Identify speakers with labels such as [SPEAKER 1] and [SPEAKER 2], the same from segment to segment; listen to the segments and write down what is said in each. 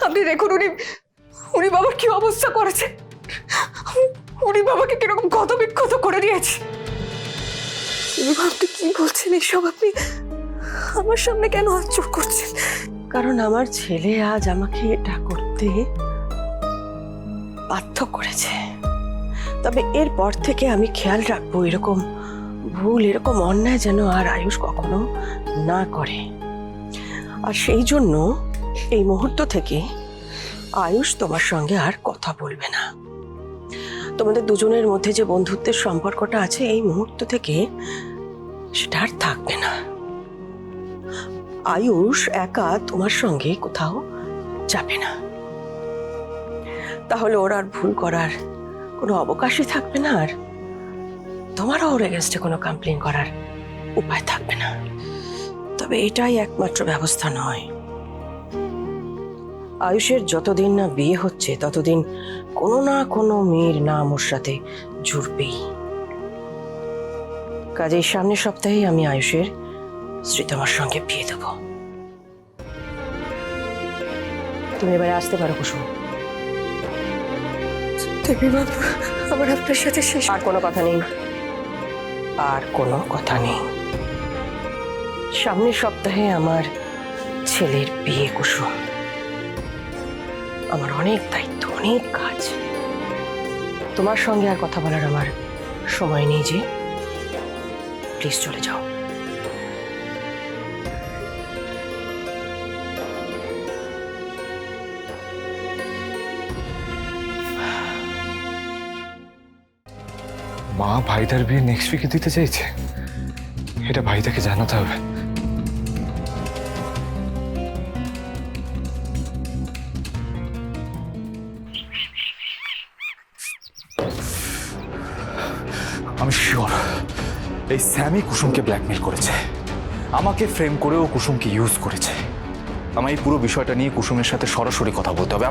[SPEAKER 1] আপনি দেখুন উনি উনি বাবার কি অবস্থা করেছে, উনি বাবাকে কিরকম ক্ষত বিক্ষত করে দিয়েছে। আপনি কি বলছেন এসব? আপনি আমার সামনে কেন হাত জোড় করছেন?
[SPEAKER 2] কারণ আমার ছেলে আজ আমাকে এটা করতে বাধ্য করেছে। তবে এরপর থেকে আমি খেয়াল রাখবো এরকম ভুল, এরকম অন্যায় যেন আর আয়ুষ কখনো না করে। আর সেই জন্য এই মুহূর্ত থেকে আয়ুষ তোমার সঙ্গে আর কথা বলবে না। তোমাদের দুজনের মধ্যে যে বন্ধুত্বের সম্পর্কটা আছে এই মুহূর্ত থেকে সেটা আর থাকবে না। আয়ুষ একা তোমার সঙ্গে কোথাও যাবে না, তাহলে ওর আর ভুল করার কোনো অবকাশই থাকবে না, আর তোমারও ওর এগেনস্টে কোনো কমপ্লেন করার উপায় থাকবে না। তবে এটাই একমাত্র ব্যবস্থা নয়। আয়ুষের যতদিন না বিয়ে হচ্ছে ততদিন কোনো না কোনো মেয়ের নাম ওর সাথে জুড়বেই। কাজেই সামনের সপ্তাহেই আমি আয়ুষের শ্রীতমার সঙ্গে বিয়ে দেব। তুমি এবারে আসতে পারো কুসুম।
[SPEAKER 1] দেবী বাবু, আমার আপনার সাথে শেষ।
[SPEAKER 2] আর কোনো কথা নেই, আর কোনো কথা নেই। সামনের সপ্তাহে আমার ছেলের বিয়ে কুসুম। আমার অনেক দায়িত্ব, অনেক কাজ। তোমার সঙ্গে আর কথা বলার আমার সময় নেই। যে প্লিজ চলে যাও।
[SPEAKER 3] মা ভাইদার বিয়ে নেক্সট উইকে দিতে চাইছে, এটা ভাইদাকে জানাতে হবে। আমি শিওর এই স্যামই কুসুমকে ব্ল্যাকমেল করেছে, আমাকে ফ্রেম করেও কুসুমকে ইউজ করেছে। আমার এই পুরো বিষয়টা নিয়ে কুসুমের সাথে সরাসরি কথা বলতে হবে।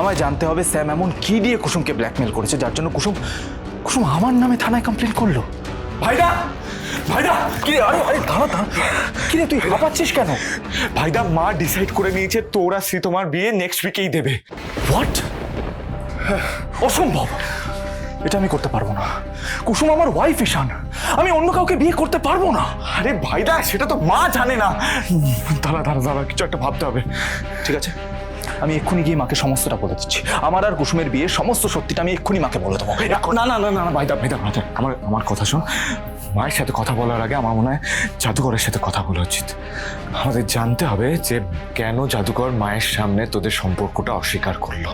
[SPEAKER 3] আমায় জানতে হবে স্যাম এমন কি দিয়ে কুসুমকে ব্ল্যাকমেল করেছে যার জন্য কুসুম আমার নামে থানায় কমপ্লেন করলো। ভাইদা, ভাইদা, কি রে? আরে আরে দাঁড়া দাঁড়া, কি রে তুই হাঁপাচ্ছিস কেন? ভাইদা, মা ডিসাইড করে নিয়েছে তোরা তোমার বিয়ে নেক্সট উইকেই দেবে। হোয়াট? অসম্ভব, এটা আমি করতে পারবো না। কুসুম আমার ওয়াইফ ঈশান, আমি অন্য কাউকে বিয়ে করতে পারবো না। আরে ভাইদা, সেটা তো মা জানে না। দাঁড়া দাঁড়া দাঁড়া, কিছু একটা ভাবতে হবে। ঠিক আছে, আমি এক্ষুনি গিয়ে মাকে সমস্তটা বলে দিচ্ছি। আমার আর কুসুমের বিয়ের সমস্ত সত্যিটা আমি এক্ষুনি মাকে বলে দেবো। না না না না ভাইদা ভাইদা ভাইদা, আমার কথা শোন। মায়ের সাথে কথা বলার আগে আমার মনে হয় জাদুকরের সাথে কথা বলা উচিত। আমাদের জানতে হবে যে কেন জাদুকর মায়ের সামনে তোদের সম্পর্কটা অস্বীকার করলো।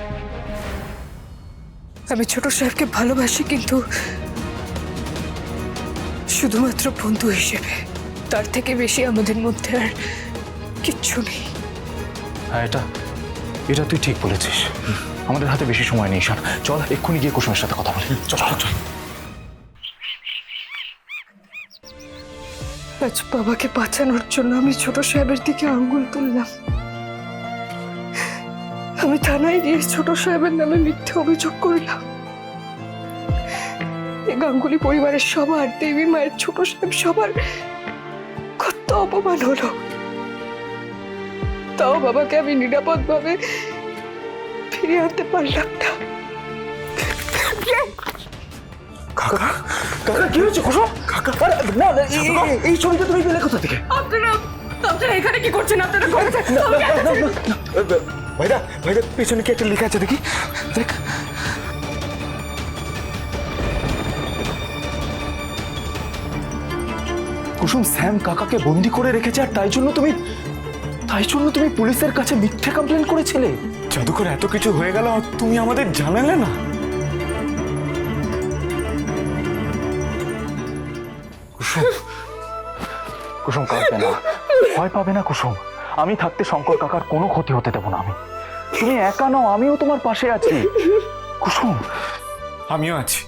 [SPEAKER 1] আমি ছোট সাহেবকে ভালোবাসি, কিন্তু শুধুমাত্র বন্ধু হিসেবে। তার থেকে বেশি আমাদের মধ্যে আর কিচ্ছু নেই।
[SPEAKER 3] হ্যাঁ, এটা তুই ঠিক বলেছিস। আমাদের হাতে বেশি সময় নেই ঈশান, চল এক্ষুনি গিয়ে কুসুমের সাথে কথা বলি। চল চল।
[SPEAKER 1] আজ বাবাকে বাঁচানোর জন্য আমি ছোট সাহেবের দিকে আঙ্গুল তুললাম। আমি থানায় গিয়ে ছোট সাহেবের নামে মিথ্যে অভিযোগ করলাম। এই গাঙ্গুলি পরিবারের সবার, দেবী মায়ের, ছোট সাহেব সবার কত অপমান হলো। তাও বাবাকে আমি নিরাপদ ভাবে ফিরিয়ে আনতে পারলাম না।
[SPEAKER 3] কাকা, কাকা কি হয়েছে? কুসুম কাকা, না এই ছবিটা তুমি পেলে কোথা থেকে?
[SPEAKER 1] আপনারা এখানে কি করছেন? আপনারা
[SPEAKER 3] ভাইদা ভাইদা, পেছনে কি একটা লেখা আছে দেখি, দেখ। কুসুম স্যাম কাকাকে বন্দি করে রেখেছে, আর তাই জন্য তুমি পুলিশের কাছে মিথ্যে কমপ্লেন করেছিলে। জাদুকর, এত কিছু হয়ে গেল, তুমি আমাদের জানালে না। কুসুম, কুসুম কাঁদবে না, ভয় পাবে না কুসুম। আমি থাকতে শঙ্কর কাকার কোনো ক্ষতি হতে দেবো না। তুমি একা নও, আমিও তোমার পাশে আছি কুসুম। আমিও আছি,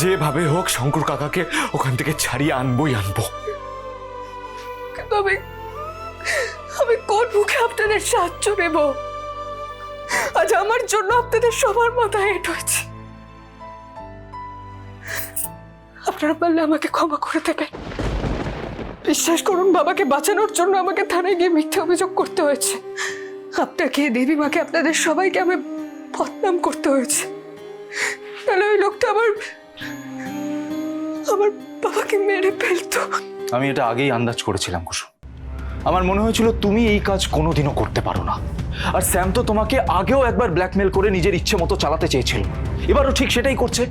[SPEAKER 3] যেভাবে হোক শঙ্কর কাকাকে ওখান থেকে ছাড়িয়ে আনবোই আনবো।
[SPEAKER 1] কিন্তু আমি কোন মুখে আপনাদের সাহায্য নেব? আজ আমার জন্য আপনাদের সবার মাথায় হেঁট হয়েছে। আপনারা পারলে আমাকে ক্ষমা করে দেবেন। বিশ্বাস করুন, বাবাকে বাঁচানোর জন্য আমাকে থানায় গিয়ে মিথ্যে অভিযোগ করতে হয়েছে। আপনাকে, দেবীমাকে, আপনাদের সবাইকে আমি বদনাম করতে হয়েছে। তাহলে ওই লোকটা আমার বাবাকে মেরে ফেলতো।
[SPEAKER 3] আমি এটা আগেই আন্দাজ করেছিলাম কুসুম। আমার মনে হয়েছিল তুমি এই কাজ কোনোদিনও করতে পারো না। আর স্যাম তো তোমাকে আগেও একবার ব্ল্যাকমেল করে নিজের ইচ্ছে মতো চালাতে চেয়েছিল, এবারও ঠিক সেটাই করছে।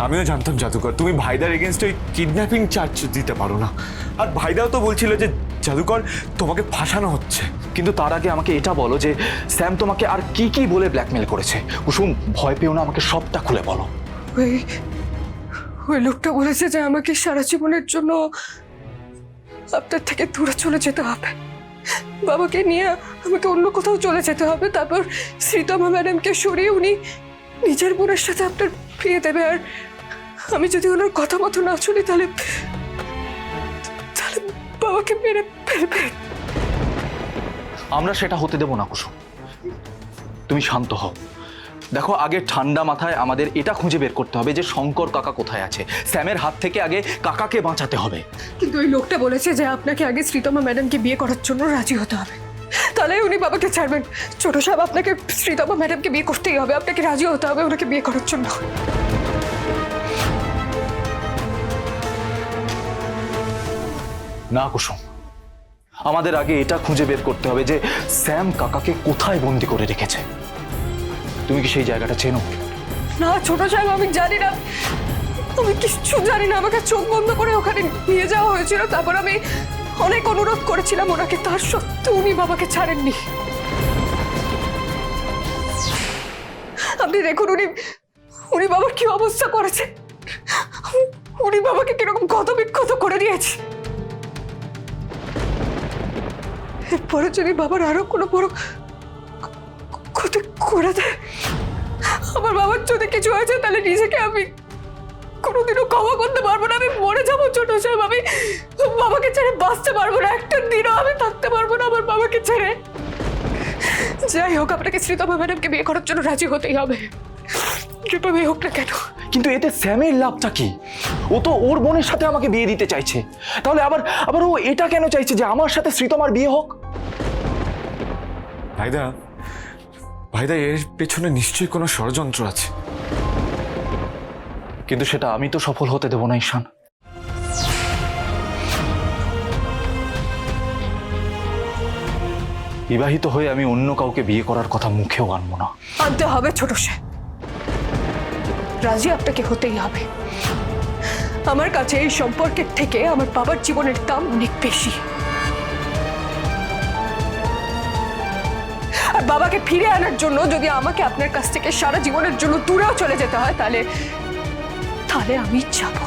[SPEAKER 4] আমিও জানতাম জাদুকর তুমি ভাইদার এগেনস্টে ওই কিডন্যাপিং চার্জ দিতে পারো না, আর ভাইদাও তো বলছিল যে জাদুকর তোমাকে ফাঁসানো হচ্ছে।
[SPEAKER 3] কিন্তু তার আগে আমাকে এটা বলো যে স্যাম তোমাকে আর কি কি বলে ব্ল্যাকমেল করেছে। কুসুম, ভয় পেও না, আমাকে সবটা খুলে বলো।
[SPEAKER 1] ওই লোকটা বলেছে যে আমাকে সারা জীবনের জন্য আপনার থেকে দূরে চলে যেতে হবে, বাবাকে নিয়ে আমাকে অন্য কোথাও চলে যেতে হবে, তারপর শ্রীতমা ম্যাডামকে সরিয়ে উনি নিজের বোনের সাথে আপনার বিয়ে দেবে। আর আমি যদি ওনার কথা মতো না চলি তাহলে বাবাকে মেরে ফেলবে।
[SPEAKER 3] আমরা সেটা হতে দেব না কুসুম, তুমি শান্ত হও। দেখো, আগে ঠান্ডা মাথায় আমাদের এটা খুঁজে বের করতে হবে যে শঙ্কর কাকা কোথায় আছে। স্যামের হাত থেকে আগে কাকাকে বাঁচাতে হবে।
[SPEAKER 1] কিন্তু ওই লোকটা বলেছে যে আপনাকে আগে শ্রীতমা ম্যাডামকে বিয়ে করার জন্য রাজি হতে হবে, তাহলে উনি বাবাকে ছাড়বেন। ছোট সাহেব, আপনাকে শ্রীতমা ম্যাডামকে বিয়ে করতেই হবে, আপনাকে রাজি হতে হবে ওনাকে বিয়ে করার জন্য।
[SPEAKER 3] না কুসুম, আমাদের আগে এটা খুঁজে বের করতে হবে যে স্যাম কাকাকে কোথায় বন্দি করে রেখেছে। তুমি কি সেই জায়গাটা চেনো?
[SPEAKER 1] না ছোট সাহেব, আমি জানি না, আমি কিচ্ছু জানি না। আমাকে চোখ বন্ধ করে ওখানে নিয়ে যাওয়া হয়েছিল, তারপর আমি অনেক অনুরোধ করেছিলাম ওনাকে, তার সত্ত্বেও উনি বাবাকে ছাড়েননি। আপনি দেখুন উনি বাবার কি অবস্থা করেছে, উনি বাবাকে কিরকম ক্ষতবিক্ষত করে দিয়েছে। এরপরে যদি বাবার আরো কোনো বড় ক্ষতি করে দেয়, আমার বাবার যদি কিছু হয়েছে তাহলে নিজেকে আমি কোনোদিনও ক্ষমা করতে পারবো না। আমি মরে যাবো ছোট সাহেব, আমি বাবাকে ছেড়ে বাঁচতে পারবো না, একটা দিনও আমি থাকতে পারবো না আমার বাবাকে ছেড়ে। যাই হোক, আপনাকে শ্রীতমা ম্যাডামকে বিয়ে করার জন্য রাজি হতেই হবে, যেভাবে হোক না কেন।
[SPEAKER 3] কিন্তু এতে স্যামের লাভটা কি? ও তো ওর বোনের সাথে আমাকে বিয়ে দিতে চাইছে, তাহলে আবার ও এটা কেন চাইছে যে আমার সাথে শ্রীতমার বিয়ে হোক?
[SPEAKER 4] ভাইদা এর পেছনে নিশ্চয়ই কোনো ষড়যন্ত্র আছে।
[SPEAKER 3] কিন্তু সেটা আমি তো সফল হতে দেব না ঈশান। বিবাহিত হয়ে আমি অন্য কাউকে বিয়ে করার কথা মুখেও আনবো না।
[SPEAKER 1] আনতে হবে ছোট সাহেব, রাজি আপনাকে হতেই হবে। আমার কাছে এই সম্পর্কের থেকে আমার বাবার জীবনের দাম অনেক বেশি। আর বাবাকে ফিরে আনার জন্য যদি আমাকে আপনার কাছ থেকে সারা জীবনের জন্য দূরেও চলে যেতে হয়, তাহলে আমি যাব।